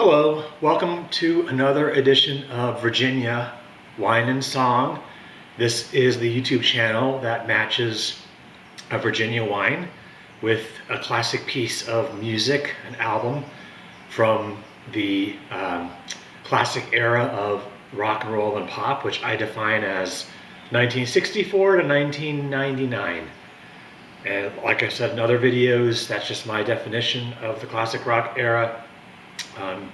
Hello, welcome to another edition of Virginia Wine and Song. This is the YouTube channel that matches a Virginia wine with a classic piece of music, an album from the classic era of rock and roll and pop, which I define as 1964 to 1999. And like I said in other videos, that's just my definition of the classic rock era.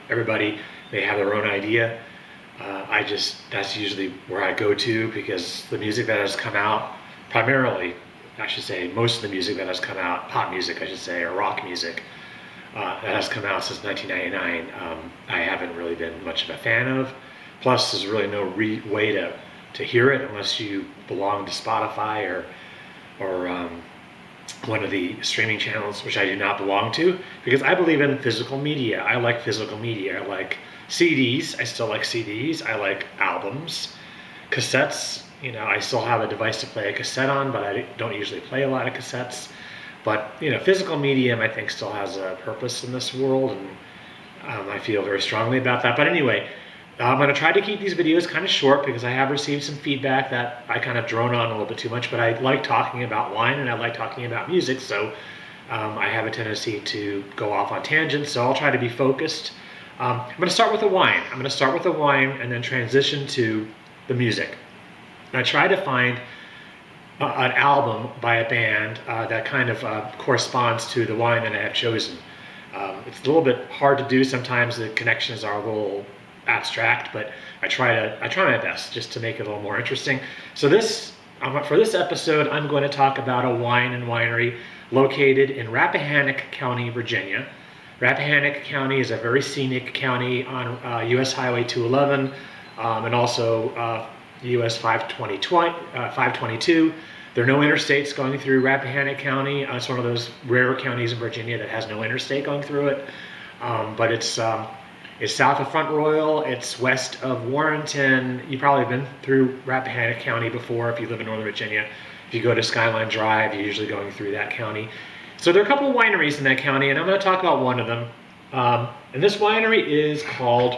Everybody may have their own idea. That's usually where I go to, because the music that has come out, primarily, I should say, most of the music that has come out, pop music I should say, or rock music, that has come out since 1999, I haven't really been much of a fan of. Plus, there's really no way to hear it unless you belong to Spotify or one of the streaming channels, which I do not belong to, because I believe in physical media. I like physical media. I like CDs. I still like CDs. I like albums. Cassettes, I still have a device to play a cassette on, but I don't usually play a lot of cassettes. But, physical medium, I think, still has a purpose in this world, and I feel very strongly about that. But anyway, I'm going to try to keep these videos kind of short, because I have received some feedback that I kind of drone on a little bit too much, but I like talking about wine and I like talking about music, so I have a tendency to go off on tangents, so I'll try to be focused. I'm going to start with a wine. I'm going to start with a wine and then transition to the music. And I try to find an album by a band that kind of corresponds to the wine that I have chosen. It's a little bit hard to do sometimes. The connections are a little abstract, but I try my best just to make it a little more interesting. So for this episode, I'm going to talk about a wine and winery located in Rappahannock County, Virginia. Rappahannock County is a very scenic county on US Highway 211 and also US 522. There are no interstates going through Rappahannock County. It's one of those rare counties in Virginia that has no interstate going through it, but it's south of Front Royal. It's west of Warrenton. You've probably been through Rappahannock County before if you live in Northern Virginia. If you go to Skyline Drive, you're usually going through that county. So there are a couple of wineries in that county, and I'm going to talk about one of them. And this winery is called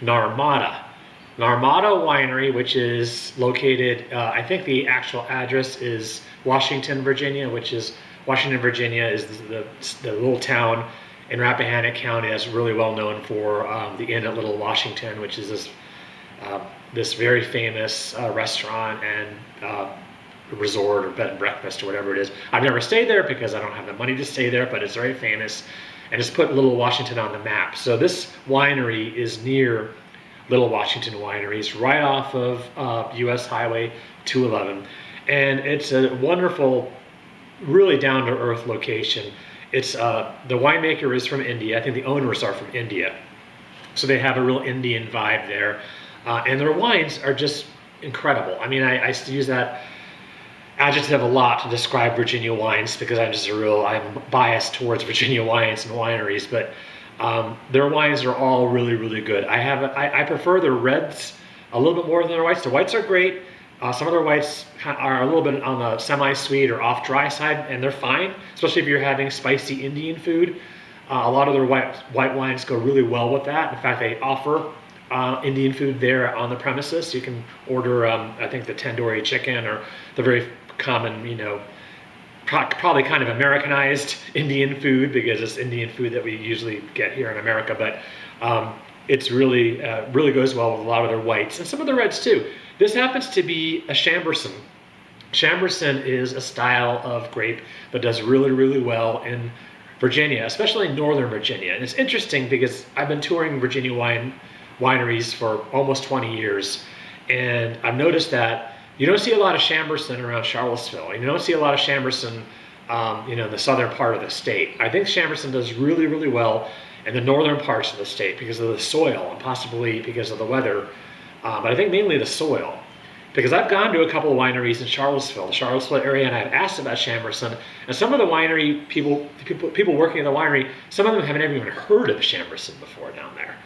Narmada. Narmada Winery, which is located, I think the actual address is Washington, Virginia, is the little town in Rappahannock County that's really well known for the Inn at Little Washington, which is this very famous restaurant and resort or bed and breakfast or whatever it is. I've never stayed there because I don't have the money to stay there, but it's very famous and it's put Little Washington on the map. So this winery is near Little Washington Winery. It's right off of US Highway 211, and it's a wonderful, really down-to-earth location. It's the winemaker is from India. I think the owners are from India, so they have a real Indian vibe there, and their wines are just incredible. I mean, I use that adjective a lot to describe Virginia wines because I'm biased towards Virginia wines and wineries, but their wines are all really, really good. I prefer their reds a little bit more than their whites. The whites are great. Some of their whites are a little bit on the semi-sweet or off-dry side, and they're fine, especially if you're having spicy Indian food. A lot of their white wines go really well with that. In fact, they offer Indian food there on the premises. You can order, I think, the tandoori chicken or the very common, probably kind of Americanized Indian food, because it's Indian food that we usually get here in America, but it's really goes well with a lot of their whites and some of the reds too. This happens to be a Chambourcin. Chambourcin is a style of grape that does really, really well in Virginia, especially in Northern Virginia. And it's interesting because I've been touring Virginia wineries for almost 20 years, and I've noticed that you don't see a lot of Chambourcin around Charlottesville, and you don't see a lot of Chambourcin in the southern part of the state. I think Chambourcin does really, really well in the northern parts of the state because of the soil and possibly because of the weather, but I think mainly the soil. Because I've gone to a couple of wineries in Charlottesville, the Charlottesville area, and I've asked about Chambourcin, and some of the winery people working at the winery, some of them haven't even heard of Chambourcin before down there.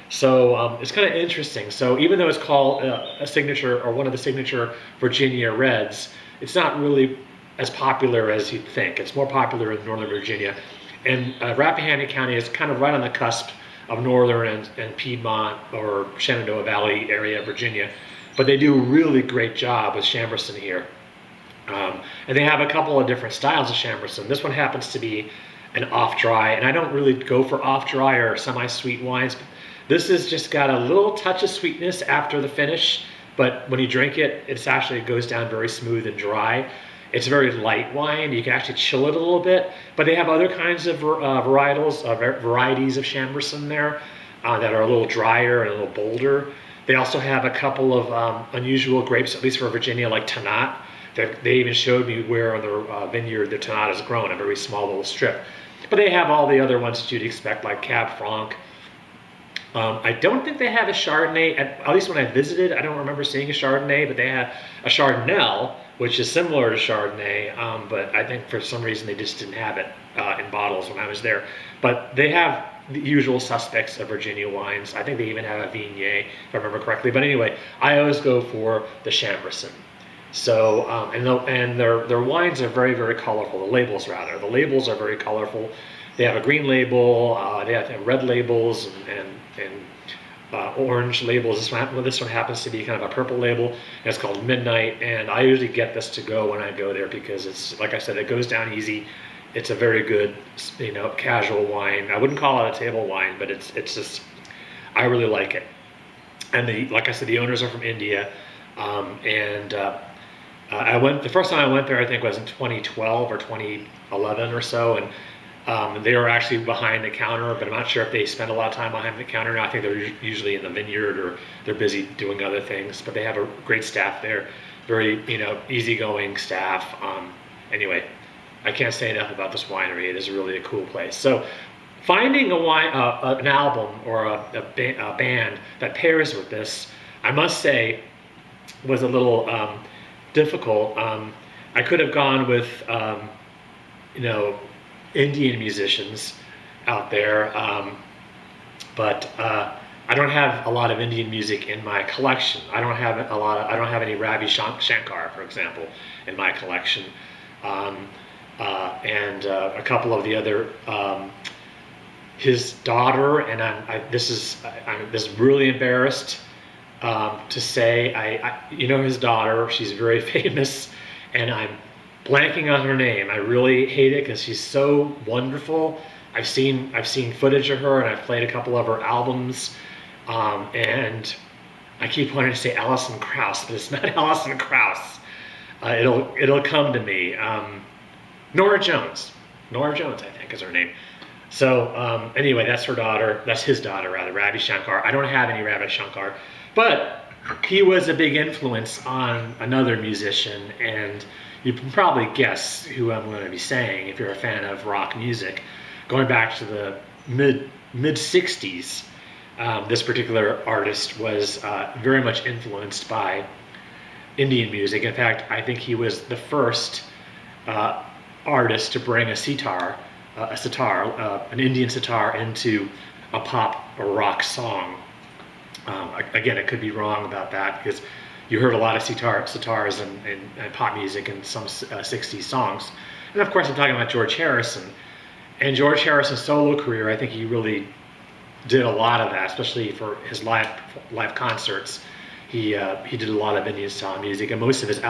So it's kind of interesting. So even though it's called a signature or one of the signature Virginia Reds, it's not really as popular as you'd think. It's more popular in Northern Virginia. And Rappahannock County is kind of right on the cusp of northern and Piedmont or Shenandoah Valley area of Virginia. But they do a really great job with Chambourcin here. And they have a couple of different styles of Chambourcin. This one happens to be an off-dry, and I don't really go for off-dry or semi-sweet wines. This has just got a little touch of sweetness after the finish, but when you drink it, it goes down very smooth and dry. It's a very light wine. You can actually chill it a little bit, but they have other kinds of varieties of Chambourcin there that are a little drier and a little bolder. They also have a couple of unusual grapes, at least for Virginia, like Tannat. They even showed me where on their vineyard the Tannat is grown, a very small little strip. But they have all the other ones that you'd expect, like Cab Franc. I don't think they have a Chardonnay, at least when I visited, I don't remember seeing a Chardonnay, but they have a Chardonnay, which is similar to Chardonnay, but I think for some reason they just didn't have it in bottles when I was there. But they have the usual suspects of Virginia wines. I think they even have a Viognier, if I remember correctly. But anyway, I always go for the Chambourcin. So, and their wines are very, very colorful. The labels, rather. The labels are very colorful. They have a green label, they have red labels, and orange labels. This one happens to be kind of a purple label, and it's called Midnight. And I usually get this to go when I go there because it's, like I said, it goes down easy. It's a very good, casual wine. I wouldn't call it a table wine, but it's just, I really like it. And like I said, the owners are from India, the first time I went there, I think was in 2012 or 2011 or so, and they were actually behind the counter, but I'm not sure if they spend a lot of time behind the counter now. I think they're usually in the vineyard or they're busy doing other things, but they have a great staff there, very, easygoing staff. Anyway, I can't say enough about this winery. It is really a cool place. So finding an album or a band that pairs with this, I must say, was a little difficult. I could have gone with, Indian musicians out there, but I don't have a lot of Indian music in my collection. I don't have any Ravi Shankar, for example, in my collection, and a couple of the other. His daughter, and I'm just really embarrassed to say, his daughter. She's very famous, and I'm blanking on her name. I really hate it because she's so wonderful. I've seen footage of her, and I've played a couple of her albums, and I keep wanting to say Alison Krauss, but it's not Alison Krauss. It'll come to me. Nora Jones, I think is her name. So anyway, that's her daughter. That's his daughter, rather, Ravi Shankar. I don't have any Ravi Shankar, but he was a big influence on another musician, and you can probably guess who I'm going to be saying if you're a fan of rock music. Going back to the mid 60s, this particular artist was very much influenced by Indian music. In fact, I think he was the first artist to bring an Indian sitar into a pop or rock song. Again, I could be wrong about that because you heard a lot of sitars and pop music in some 60s songs. And of course, I'm talking about George Harrison. And George Harrison's solo career, I think he really did a lot of that, especially for his live concerts. He did a lot of Indian style music, and most of his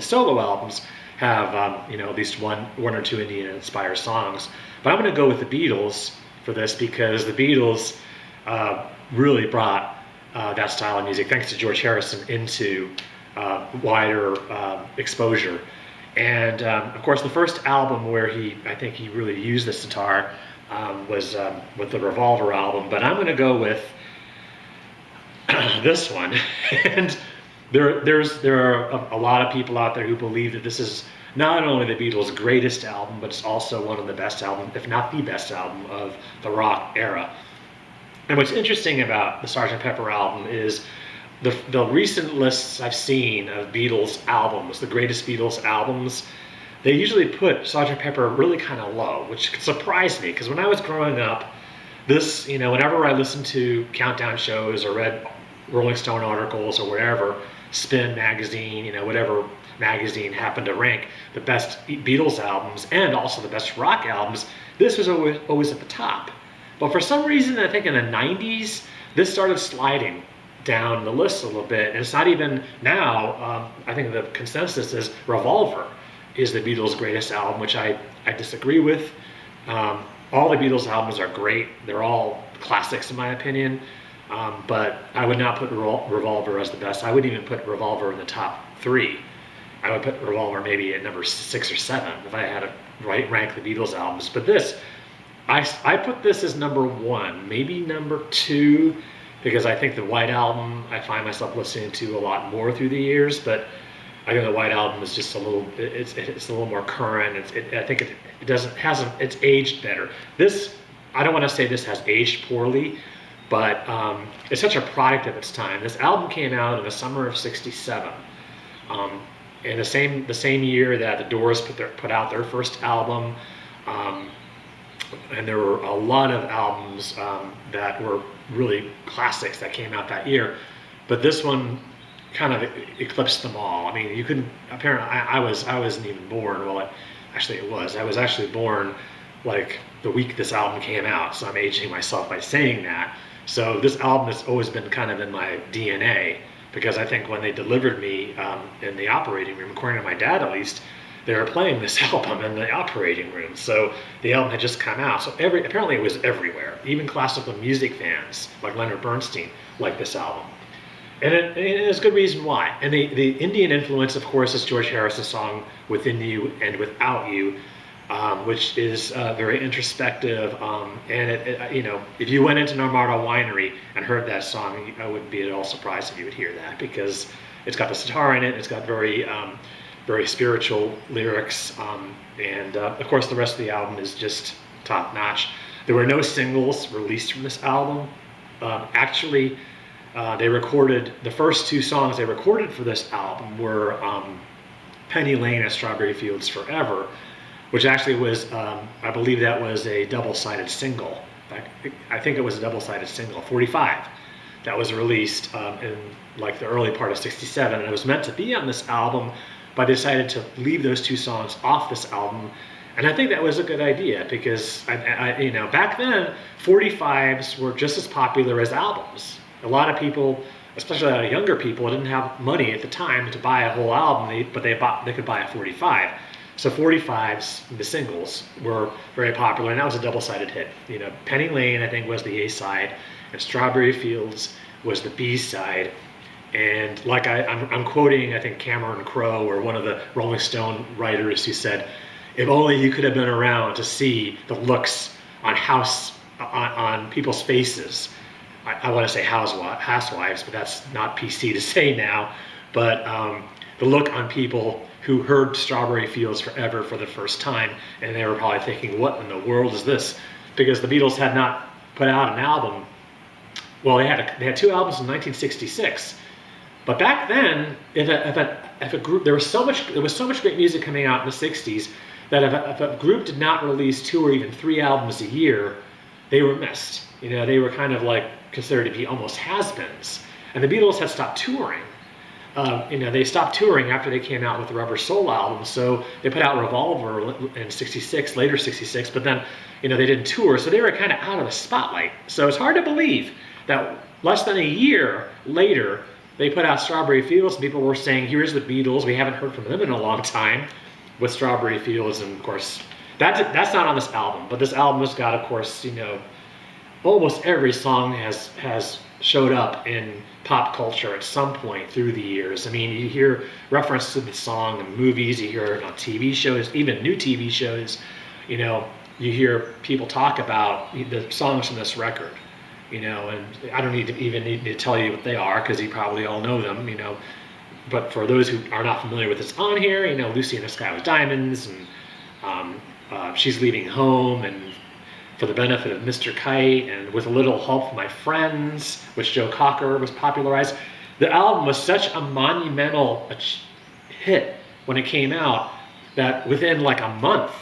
solo albums have at least one or two Indian inspired songs. But I'm going to go with the Beatles for this because the Beatles really brought that style of music, thanks to George Harrison, into wider exposure. And of course, the first album where I think he really used the sitar was with the Revolver album. But I'm going to go with this one. And there are a lot of people out there who believe that this is not only the Beatles' greatest album, but it's also one of the best albums, if not the best album, of the rock era. And what's interesting about the Sgt. Pepper album is the recent lists I've seen of Beatles albums, the greatest Beatles albums, they usually put Sgt. Pepper really kind of low, which surprised me because when I was growing up, whenever I listened to countdown shows or read Rolling Stone articles or whatever, Spin magazine, whatever magazine happened to rank the best Beatles albums and also the best rock albums, this was always at the top. But for some reason, I think in the 90s, this started sliding down the list a little bit. And it's not even now, I think the consensus is Revolver is the Beatles' greatest album, which I disagree with. All the Beatles albums are great. They're all classics in my opinion. But I would not put Revolver as the best. I wouldn't even put Revolver in the top 3. I would put Revolver maybe at number 6 or 7 if I had to rank the Beatles albums. But this, I put this as number 1, maybe number 2, because I think the White Album I find myself listening to a lot more through the years. But I think the White Album is just a little, it's a little more current. I think it's aged better. This, I don't want to say this has aged poorly, but it's such a product of its time. This album came out in the summer of '67, and the same year that the Doors put out their first album, and there were a lot of albums that were really classics that came out that year, but this one kind of eclipsed them all. I mean, you couldn't, apparently I wasn't even born. Well, I was actually born like the week this album came out, so I'm aging myself by saying that. So this album has always been kind of in my DNA, because I think when they delivered me in the operating room, according to my dad at least, they were playing this album in the operating room. So the album had just come out. So apparently it was everywhere. Even classical music fans like Leonard Bernstein liked this album. And there's good reason why. And the Indian influence, of course, is George Harrison's song "Within You and Without You," which is very introspective. And you know, if you went into Narmada Winery and heard that song, I wouldn't be at all surprised if you would hear that, because it's got the sitar in it. It's got very spiritual lyrics, and of course, the rest of the album is just top notch. There were no singles released from this album. Actually, they recorded the first 2 songs they recorded for this album were Penny Lane and Strawberry Fields Forever, which actually was, I believe that was a double-sided single. I think it was a double-sided single, 45, that was released in like the early part of '67, and it was meant to be on this album, but I decided to leave those 2 songs off this album. And I think that was a good idea, because you know, back then 45s were just as popular as albums. A lot of people, especially a lot of younger people, didn't have money at the time to buy a whole album, but they could buy a 45. So 45s, the singles, were very popular, and that was a double-sided hit. You know, Penny Lane, I think, was the A side, and Strawberry Fields was the B side. And like I'm quoting, I think, Cameron Crowe, or one of the Rolling Stone writers, who said, "If only you could have been around to see the looks on people's faces." I want to say housewives, but that's not PC to say now. But the look on people who heard Strawberry Fields Forever for the first time, and they were probably thinking, what in the world is this? Because the Beatles had not put out an album. Well, they had 2 albums in 1966. But back then, if a group, there was so much great music coming out in the '60s that if a group did not release 2 or even 3 albums a year, they were missed. You know, they were kind of like considered to be almost has-beens. And the Beatles had stopped touring. You know, they stopped touring after they came out with the Rubber Soul album, so they put out Revolver in '66, later '66, but then, you know, they didn't tour, so they were kind of out of the spotlight. So it's hard to believe that less than a year later, they put out Strawberry Fields, and people were saying, here's the Beatles, we haven't heard from them in a long time, with Strawberry Fields. And of course, that's not on this album, but this album has got, of course, you know, almost every song has showed up in pop culture at some point through the years. I mean, you hear reference to the song in movies, you hear it on TV shows, even new TV shows. You know, you hear people talk about the songs from this record. You know, and I don't need to tell you what they are, because you probably all know them. You know, but for those who are not familiar with this on here, you know, Lucy in the Sky with Diamonds, and She's Leaving Home, and For the Benefit of Mr. Kite, and With a Little Help from My Friends, which Joe Cocker was popularized. The album was such a monumental hit when it came out that within like a month,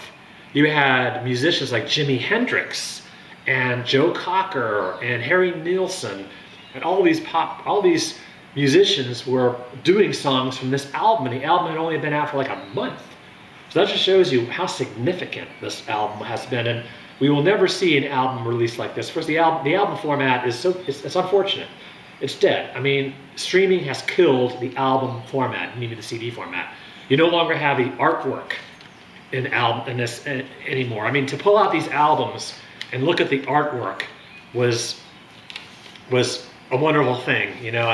you had musicians like Jimi Hendrix and Joe Cocker and Harry Nilsson, and all these musicians were doing songs from this album, and the album had only been out for like a month. So that just shows you how significant this album has been. And we will never see an album released like this. First, the album format is it's unfortunate. It's dead. I mean, streaming has killed the album format, maybe the CD format. You no longer have the artwork in this anymore. I mean, to pull out these albums and look at the artwork was a wonderful thing, you know.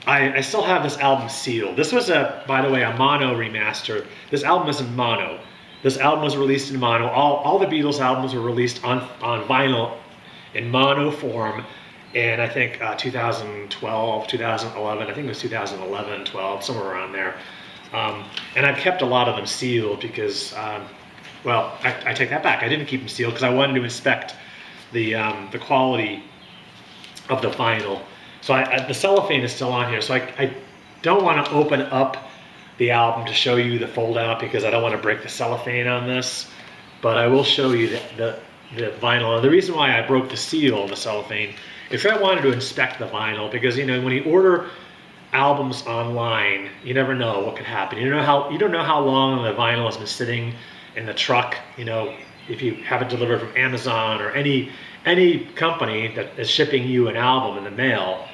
I still have this album sealed. This was by the way, a mono remaster. This album is in mono. This album was released in mono. All the Beatles albums were released on vinyl in mono form. And I think 2012, 2011, I think it was 2011, 12, somewhere around there. And I've kept a lot of them sealed because, well, I take that back. I didn't keep them sealed because I wanted to inspect the quality of the vinyl. So the cellophane is still on here. So I don't want to open up the album to show you the fold out because I don't want to break the cellophane on this. But I will show you the vinyl. And the reason why I broke the seal of the cellophane is I wanted to inspect the vinyl because, you know, when you order albums online, you never know what could happen. You don't know how long the vinyl has been sitting in the truck. You know, if you have it delivered from Amazon or any company that is shipping you an album in the mail,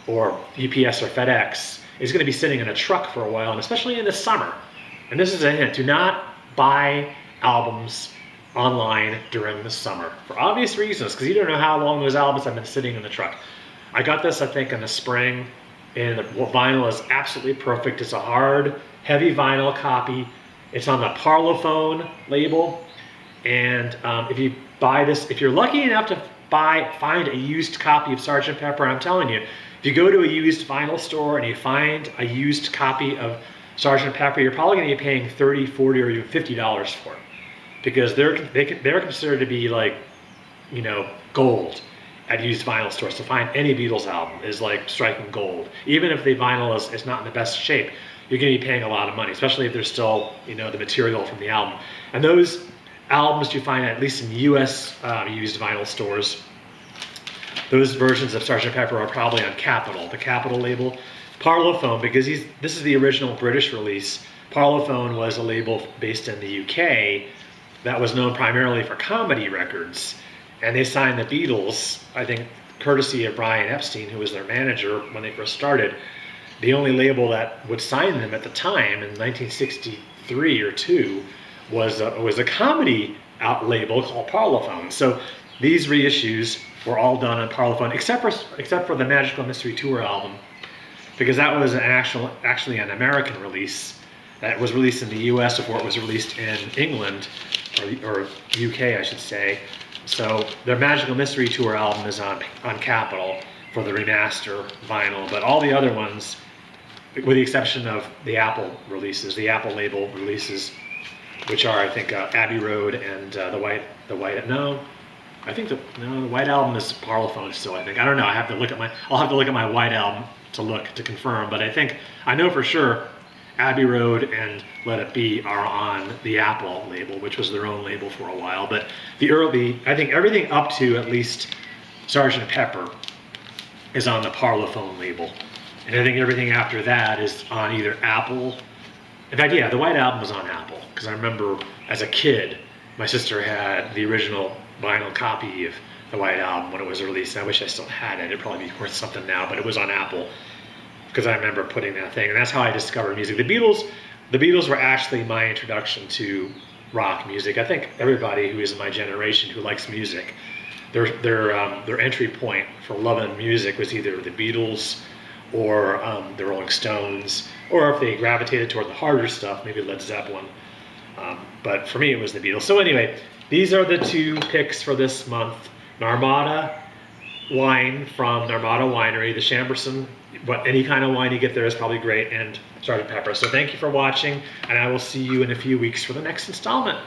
or UPS or FedEx, is going to be sitting in a truck for a while, and especially in the summer. And this is a hint: do not buy albums online during the summer for obvious reasons, because you don't know how long those albums have been sitting in the truck. I got this, I think, in the spring, and the vinyl is absolutely perfect. It's a hard, heavy vinyl copy. It's on the Parlophone label, and if you buy this, if you're lucky enough to find a used copy of Sgt. Pepper, I'm telling you, if you go to a used vinyl store and you find a used copy of Sgt. Pepper, you're probably going to be paying $30, $40, or even $50 for it, because they're considered to be like, you know, gold at used vinyl stores. To find any Beatles album is like striking gold. Even if the vinyl is not in the best shape, you're going to be paying a lot of money, especially if there's still, you know, the material from the album. And those albums you find at least in U.S. Used vinyl stores, those versions of Sgt. Pepper are probably on Capitol, the Capitol label. Parlophone, because this is the original British release. Parlophone was a label based in the UK that was known primarily for comedy records. And they signed the Beatles, I think, courtesy of Brian Epstein, who was their manager when they first started. The only label that would sign them at the time in 1963 or 2 was a comedy label called Parlophone. So these reissues were all done on Parlophone, except for the Magical Mystery Tour album, because that was actually an American release that was released in the U.S. before it was released in England, or UK, I should say. So their Magical Mystery Tour album is on Capitol for the remaster vinyl, but all the other ones, with the exception of the Apple releases, the Apple label releases, which are, I think, Abbey Road and the White. No, I think the White album is Parlophone still. I think, I don't know. I'll have to look at my White album to confirm. But I know for sure, Abbey Road and Let It Be are on the Apple label, which was their own label for a while. But I think everything up to at least Sgt. Pepper is on the Parlophone label, and I think everything after that is on either Apple. In fact, yeah, the White album was on Apple, because I remember as a kid, my sister had the original vinyl copy of the White album when it was released. I wish I still had it. It'd probably be worth something now, but it was on Apple, because I remember putting that thing, and that's how I discovered music. The Beatles were actually my introduction to rock music. I think everybody who is in my generation who likes music, their entry point for loving music was either the Beatles or the Rolling Stones, or if they gravitated toward the harder stuff, maybe Led Zeppelin. But for me, it was the Beatles. So anyway, these are the two picks for this month. Narmada wine from Narmada Winery, the Chamberson. Any kind of wine you get there is probably great, and Sgt. Pepper. So thank you for watching, and I will see you in a few weeks for the next installment.